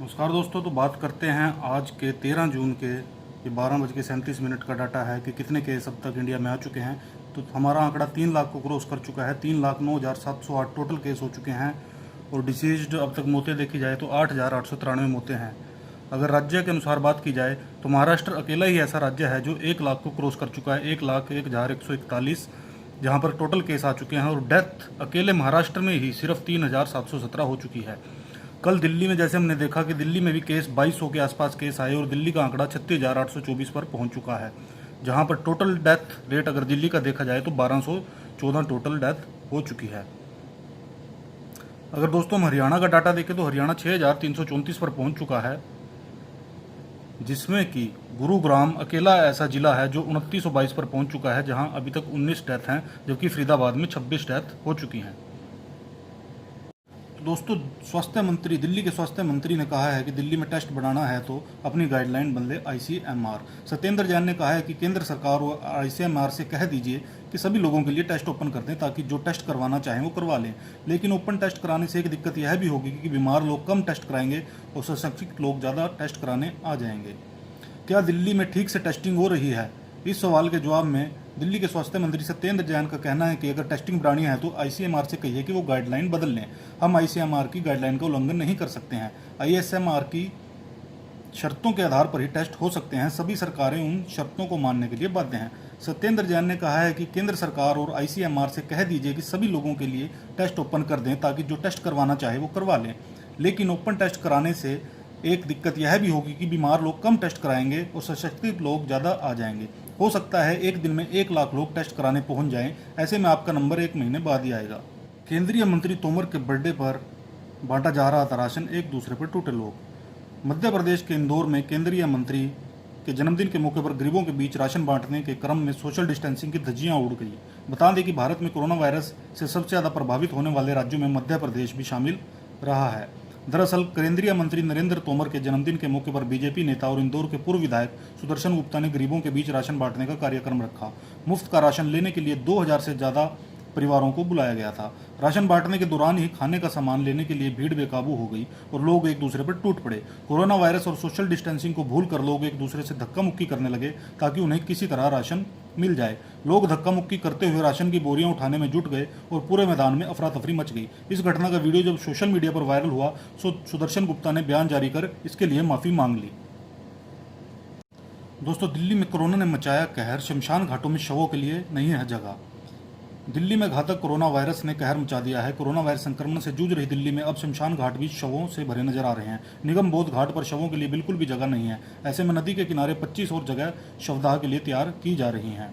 नमस्कार दोस्तों। तो बात करते हैं आज के 13 जून के, ये 12:37 का डाटा है कि कितने केस अब तक इंडिया में आ चुके हैं। तो हमारा आंकड़ा 3 लाख को क्रॉस कर चुका है। 3,09,708 टोटल केस हो चुके हैं और डिसीज्ड अब तक मौतें देखी जाए तो 8,893 मौतें हैं। अगर राज्य के अनुसार बात की जाए तो महाराष्ट्र अकेला ही ऐसा राज्य है जो 1 लाख को क्रॉस कर चुका है। 1,01,141 जहाँ पर टोटल केस आ चुके हैं और डेथ अकेले महाराष्ट्र में ही सिर्फ 3,717 हो चुकी है। कल दिल्ली में जैसे हमने देखा कि दिल्ली में भी केस 2200 के आसपास केस आए और दिल्ली का आंकड़ा 36,824 पर पहुंच चुका है, जहां पर टोटल डेथ रेट अगर दिल्ली का देखा जाए तो 1214 टोटल डेथ हो चुकी है। अगर दोस्तों हम हरियाणा का डाटा देखें तो हरियाणा 6,334 पर पहुंच चुका है, जिसमें कि गुरुग्राम अकेला ऐसा जिला है जो 2922 पर पहुंच चुका है, जहां अभी तक 19 डेथ हैं, जबकि फरीदाबाद में 26 डेथ हो चुकी हैं। दोस्तों, स्वास्थ्य मंत्री, दिल्ली के स्वास्थ्य मंत्री ने कहा है कि दिल्ली में टेस्ट बढ़ाना है तो अपनी गाइडलाइन बदले आईसीएमआर। सत्येंद्र जैन ने कहा है कि केंद्र सरकार और आईसीएमआर से कह दीजिए कि सभी लोगों के लिए टेस्ट ओपन कर दें ताकि जो टेस्ट करवाना चाहें वो करवा लें। लेकिन ओपन टेस्ट कराने से एक दिक्कत यह भी होगी कि बीमार लोग कम टेस्ट कराएंगे और सशक्त लोग ज़्यादा टेस्ट कराने आ जाएंगे। क्या दिल्ली में ठीक से टेस्टिंग हो रही है? इस सवाल के जवाब में दिल्ली के स्वास्थ्य मंत्री सत्येंद्र जैन का कहना है कि अगर टेस्टिंग बढ़ानी है तो आईसीएमआर से कहिए कि वो गाइडलाइन बदल लें। हम आईसीएमआर की गाइडलाइन का उल्लंघन नहीं कर सकते हैं। आईएसएमआर की शर्तों के आधार पर ही टेस्ट हो सकते हैं। सभी सरकारें उन शर्तों को मानने के लिए बाध्य हैं। सत्येंद्र जैन ने कहा है कि केंद्र सरकार और आईसीएमआर से कह दीजिए कि सभी लोगों के लिए टेस्ट ओपन कर दें ताकि जो टेस्ट करवाना चाहे वो करवा लें। लेकिन ओपन टेस्ट कराने से एक दिक्कत यह भी होगी कि बीमार लोग कम टेस्ट कराएंगे और सशक्त लोग ज़्यादा आ जाएंगे। हो सकता है एक दिन में 1 लाख लोग टेस्ट कराने पहुंच जाएं। ऐसे में आपका नंबर 1 महीने बाद ही आएगा। केंद्रीय मंत्री तोमर के बर्थडे पर बांटा जा रहा था राशन, एक दूसरे पर टूटे लोग। मध्य प्रदेश के इंदौर में केंद्रीय मंत्री के जन्मदिन के मौके पर गरीबों के बीच राशन बांटने के क्रम में सोशल डिस्टेंसिंग की धज्जियां उड़ गई। बता दें कि भारत में कोरोना वायरस से सबसे ज़्यादा प्रभावित होने वाले राज्यों में मध्य प्रदेश भी शामिल रहा है। दरअसल केंद्रीय मंत्री नरेंद्र तोमर के जन्मदिन के मौके पर बीजेपी नेता और इंदौर के पूर्व विधायक सुदर्शन गुप्ता ने गरीबों के बीच राशन बांटने का कार्यक्रम रखा। मुफ्त का राशन लेने के लिए 2000 से ज़्यादा परिवारों को बुलाया गया था। राशन बांटने के दौरान ही खाने का सामान लेने के लिए भीड़ बेकाबू हो गई और लोग एक दूसरे पर टूट पड़े। कोरोना वायरस और सोशल डिस्टेंसिंग को भूलकर लोग एक दूसरे से धक्का मुक्की करने लगे ताकि उन्हें किसी तरह राशन मिल जाए। लोग धक्का मुक्की करते हुए राशन की बोरियां उठाने में जुट गए और पूरे मैदान में अफरा तफरी मच गई। इस घटना का वीडियो जब सोशल मीडिया पर वायरल हुआ तो सुदर्शन गुप्ता ने बयान जारी कर इसके लिए माफी मांग ली। दोस्तों, दिल्ली में कोरोना ने मचाया कहर, शमशान घाटों में शवों के लिए नहीं है जगह। दिल्ली में घातक कोरोना वायरस ने कहर मचा दिया है। कोरोना वायरस संक्रमण से जूझ रही दिल्ली में अब शमशान घाट भी शवों से भरे नजर आ रहे हैं। निगम बोध घाट पर शवों के लिए बिल्कुल भी जगह नहीं है। ऐसे में नदी के किनारे 25 और जगह शवदाह के लिए तैयार की जा रही हैं।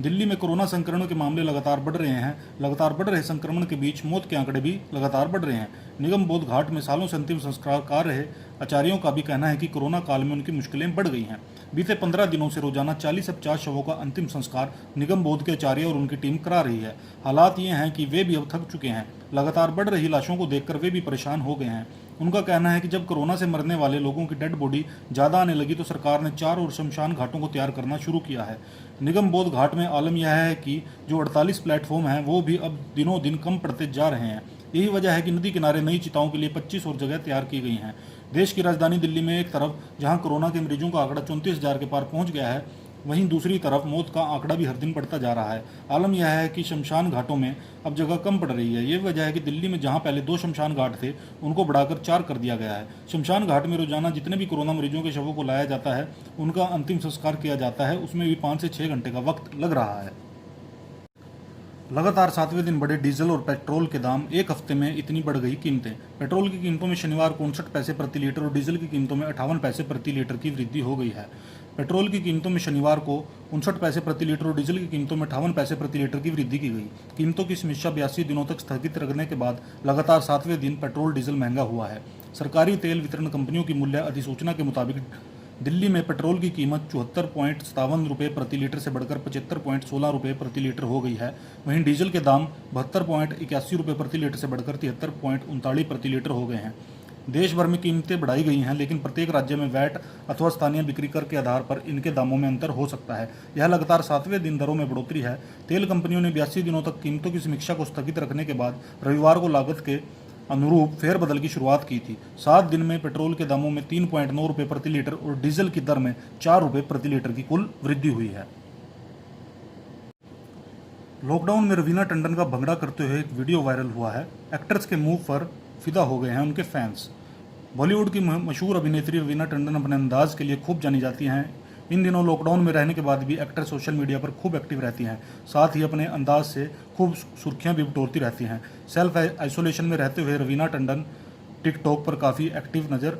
दिल्ली में कोरोना संक्रमण के मामले लगातार बढ़ रहे हैं। लगातार बढ़ रहे संक्रमण के बीच मौत के आंकड़े भी लगातार बढ़ रहे हैं। निगम बोध घाट में सालों से अंतिम संस्कार कर रहे आचार्यों का भी कहना है कि कोरोना काल में उनकी मुश्किलें बढ़ गई हैं। बीते 15 दिनों से रोजाना 40 से 50 शवों का अंतिम संस्कार निगम बोध के आचार्य और उनकी टीम करा रही है। हालात ये हैं कि वे भी अब थक चुके हैं। लगातार बढ़ रही लाशों को देखकर वे भी परेशान हो गए हैं। उनका कहना है कि जब कोरोना से मरने वाले लोगों की डेड बॉडी ज़्यादा आने लगी तो सरकार ने 4 और शमशान घाटों को तैयार करना शुरू किया है। निगम बोध घाट में आलम यह है कि जो 48 प्लेटफॉर्म हैं वो भी अब दिनों दिन कम पड़ते जा रहे हैं। यही वजह है कि नदी किनारे नई चिताओं के लिए 25 और जगह तैयार की गई हैं। देश की राजधानी दिल्ली में एक तरफ जहां कोरोना के मरीजों का आंकड़ा 34,000 के पार पहुंच गया है, वहीं दूसरी तरफ मौत का आंकड़ा भी हर दिन बढ़ता जा रहा है। आलम यह है कि शमशान घाटों में अब जगह कम पड़ रही है। ये वजह है कि दिल्ली में जहां पहले 2 शमशान घाट थे उनको बढ़ाकर 4 कर दिया गया है। शमशान घाट में रोजाना जितने भी कोरोना मरीजों के शवों को लाया जाता है, उनका अंतिम संस्कार किया जाता है, उसमें भी 5 से 6 घंटे का वक्त लग रहा है। लगातार 7वें दिन बढ़े डीजल और पेट्रोल के दाम। एक हफ्ते में इतनी बढ़ गई कीमतें। पेट्रोल की कीमतों में शनिवार को 59 पैसे प्रति लीटर और डीजल की कीमतों में 58 पैसे प्रति लीटर की वृद्धि हो गई है। पेट्रोल की कीमतों में शनिवार को 59 पैसे प्रति लीटर और डीजल की कीमतों में 58 पैसे प्रति लीटर की वृद्धि की गई। कीमतों की समीक्षा 82 दिनों तक स्थगित रखने के बाद लगातार 7वें दिन पेट्रोल डीजल महंगा हुआ है। सरकारी तेल वितरण कंपनियों की मूल्य अधिसूचना के मुताबिक दिल्ली में पेट्रोल की कीमत 74.57 रुपये प्रति लीटर से बढ़कर 75.16 रुपये प्रति लीटर हो गई है। वहीं डीजल के दाम 72.81 रुपये प्रति लीटर से बढ़कर 73.39 प्रति लीटर हो गए हैं। देश भर में कीमतें बढ़ाई गई हैं, लेकिन प्रत्येक राज्य में वैट अथवा स्थानीय बिक्री कर के आधार पर इनके दामों में अंतर हो सकता है। यह लगातार 7वें दिन दरों में बढ़ोतरी है। तेल कंपनियों ने 82 दिनों तक कीमतों की समीक्षा को स्थगित रखने के बाद रविवार को लागत के अनुरूप फेरबदल की शुरुआत की थी। 7 दिन में पेट्रोल के दामों में 3.9 रुपये प्रति लीटर और डीजल की दर में 4 रुपये प्रति लीटर की कुल वृद्धि हुई है। लॉकडाउन में रवीना टंडन का भंगड़ा करते हुए एक वीडियो वायरल हुआ है। एक्ट्रेस के मुंह पर फिदा हो गए हैं उनके फैंस। बॉलीवुड की मशहूर अभिनेत्री रवीना टंडन अपने अंदाज के लिए खूब जानी जाती हैं। इन दिनों लॉकडाउन में रहने के बाद भी एक्ट्रेस सोशल मीडिया पर खूब एक्टिव रहती हैं, साथ ही अपने अंदाज से खूब सुर्खियां भी बटोरती रहती हैं। सेल्फ आइसोलेशन में रहते हुए रवीना टंडन टिकटॉक पर काफ़ी एक्टिव नज़र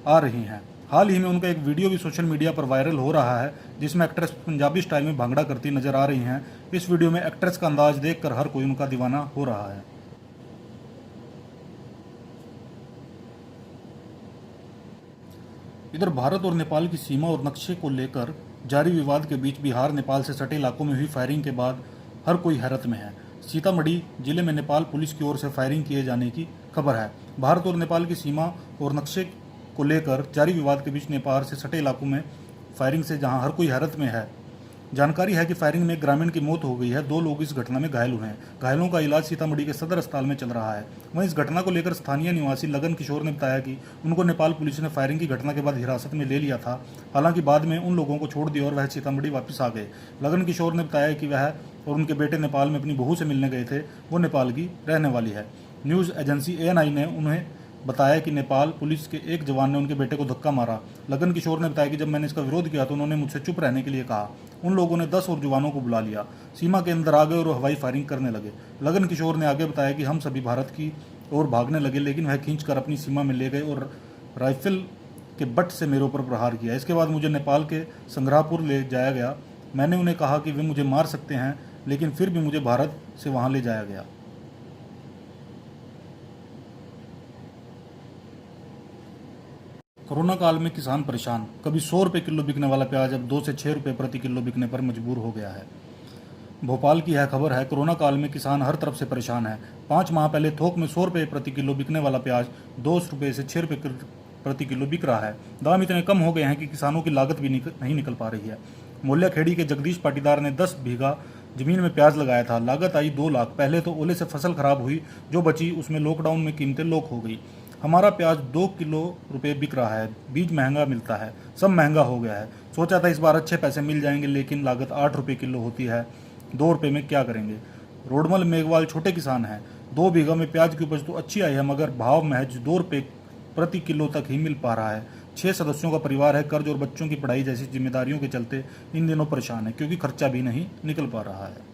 आ रही हैं। हाल ही में उनका एक वीडियो भी सोशल मीडिया पर वायरल हो रहा है, जिसमें एक्ट्रेस पंजाबी स्टाइल में भांगड़ा करती नजर आ रही हैं। इस वीडियो में एक्ट्रेस का अंदाज देखकर हर कोई उनका दीवाना हो रहा है। इधर भारत और नेपाल की सीमा और नक्शे को लेकर जारी विवाद के बीच बिहार नेपाल से सटे इलाकों में हुई फायरिंग के बाद हर कोई हैरत में है। सीतामढ़ी जिले में नेपाल पुलिस की ओर से फायरिंग किए जाने की खबर है। भारत और नेपाल की सीमा और नक्शे को लेकर जारी विवाद के बीच नेपाल से सटे इलाकों में फायरिंग से जहां हर कोई हैरत में है। जानकारी है कि फायरिंग में एक ग्रामीण की मौत हो गई है। 2 लोग इस घटना में घायल हुए हैं। घायलों का इलाज सीतामढ़ी के सदर अस्पताल में चल रहा है। वहीं इस घटना को लेकर स्थानीय निवासी लगन किशोर ने बताया कि उनको नेपाल पुलिस ने फायरिंग की घटना के बाद हिरासत में ले लिया था। हालांकि बाद में उन लोगों को छोड़ दिया और वह सीतामढ़ी वापस आ गए। लगन किशोर ने बताया कि वह और उनके बेटे नेपाल में अपनी बहू से मिलने गए थे। वो नेपाल की रहने वाली है। न्यूज़ एजेंसी ANI ने उन्हें बताया कि नेपाल पुलिस के एक जवान ने उनके बेटे को धक्का मारा। लगन किशोर ने बताया कि जब मैंने इसका विरोध किया तो उन्होंने मुझसे चुप रहने के लिए कहा। उन लोगों ने 10 और जवानों को बुला लिया, सीमा के अंदर आ गए और हवाई फायरिंग करने लगे। लगन किशोर ने आगे बताया कि हम सभी भारत की ओर भागने लगे, लेकिन वह खींचकर अपनी सीमा में ले गए और राइफल के बट से मेरे ऊपर प्रहार किया। इसके बाद मुझे नेपाल के संग्राहपुर ले जाया गया। मैंने उन्हें कहा कि वे मुझे मार सकते हैं, लेकिन फिर भी मुझे भारत से वहाँ ले जाया गया। कोरोना काल में किसान परेशान। कभी 100 रुपये किलो बिकने वाला प्याज अब 2 से 6 रुपये प्रति किलो बिकने पर मजबूर हो गया है। भोपाल की यह खबर है। कोरोना काल में किसान हर तरफ से परेशान है। 5 माह पहले थोक में 100 रुपये प्रति किलो बिकने वाला प्याज 2 रुपये से 6 रुपये प्रति किलो बिक रहा है। दाम इतने कम हो गए हैं कि किसानों की लागत भी नहीं निकल पा रही है। मोलियाखेड़ी के जगदीश पाटीदार ने 10 बीघा जमीन में प्याज लगाया था। लागत आई 2 लाख। पहले तो ओले से फसल खराब हुई, जो बची उसमें लॉकडाउन में कीमतें लोक हो गई। हमारा प्याज 2 किलो रुपये बिक रहा है। बीज महंगा मिलता है, सब महंगा हो गया है। सोचा था इस बार अच्छे पैसे मिल जाएंगे, लेकिन लागत 8 रुपये किलो होती है। 2 रुपये में क्या करेंगे। रोडमल मेघवाल छोटे किसान हैं। 2 बीघा में प्याज की उपज तो अच्छी आई है, मगर भाव महज 2 रुपये प्रति किलो तक ही मिल पा रहा है। 6 सदस्यों का परिवार है। कर्ज और बच्चों की पढ़ाई जैसी जिम्मेदारियों के चलते इन दिनों परेशान है, क्योंकि खर्चा भी नहीं निकल पा रहा है।